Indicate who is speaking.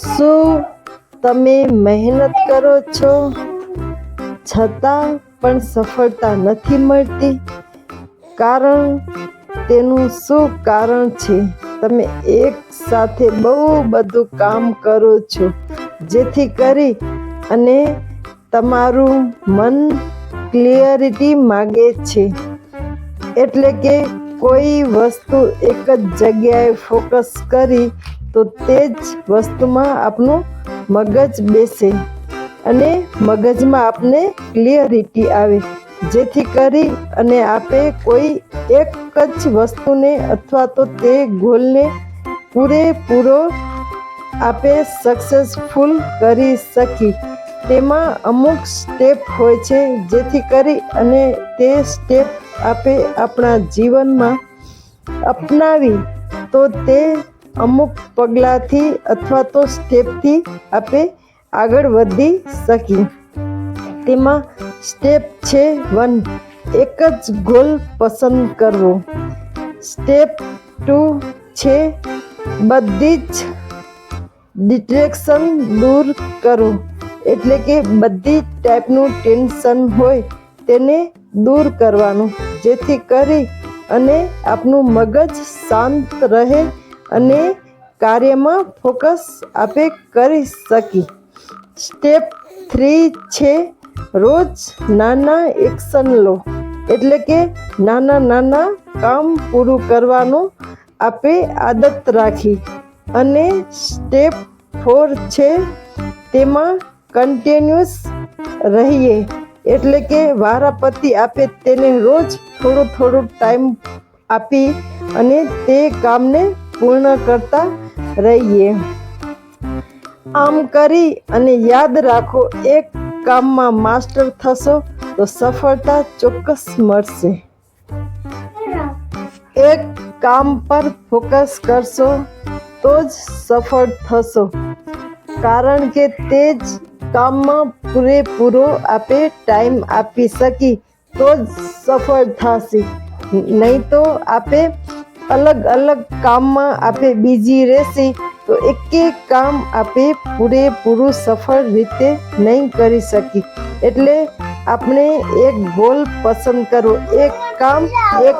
Speaker 1: શું તમે મહેનત કરો છો છતાં પણ સફળતા નથી મળતી? તેનું શું કારણ છે? તમે એક સાથે બહુ બધું કામ કરો છો જેથી કરી અને તમારું મન ક્લિયરિટી માંગે છે, એટલે કે કોઈ વસ્તુ એક જ જગ્યાએ ફોકસ કરી તો તે જ વસ્તુમાં આપનું મગજ બેસે અને મગજમાં આપને ક્લિયરિટી આવે, જેથી કરી અને આપે કોઈ એક જ વસ્તુને અથવા તો તે ગોલને પૂરેપૂરો આપે સક્સેસફુલ કરી શકી. તેમાં અમુક સ્ટેપ હોય છે, જેથી કરી અને તે સ્ટેપ આપે આપણા જીવનમાં અપનાવી તો તે અમુક પગલાંથી અથવા તો સ્ટેપથી આપે આગળ વધી શકી. તેમાં સ્ટેપ છે 1, એક જ ગોલ પસંદ કરવો. સ્ટેપ 2 છે બધી જ ડિસ્ટ્રેક્શન દૂર કરો, એટલે કે બધી ટાઈપનું ટેન્શન હોય તેને દૂર કરવાનું, જેથી કરી અને આપનું મગજ શાંત રહે અને કાર્યમાં ફોકસ આપે કરી શકી. સ્ટેપ 3 છે રોજ નાના એક્શન લો, એટલે કે નાના કામ પૂરું કરવાનું આપે આદત રાખી. અને સ્ટેપ 4 છે તેમાં કન્ટિન્યુઅસ રહીએ, એટલે કે વારાફરતી આપે તેને રોજ થોડો ટાઈમ આપી અને તે કામને પૂર્ણ કરતા રહીએ. આમ કરી અને યાદ રાખો, એક કામમાં માસ્ટર થશો તો સફળતા ચોક્કસ મળશે. એક કામ પર ફોકસ કરશો તો જ સફળ થશો, કારણ કે તે જ કામમાં પૂરેપૂરો આપે ટાઈમ આપી શકી તો જ સફળ થશે. નહીં તો આપે અલગ કામમાં આપે બીજી રહેશી તો એકે કામ આપે પૂરેપૂરું સફળ રીતે નહીં કરી શકી. એટલે આપણે એક ગોલ પસંદ કરવો, એક કામ એક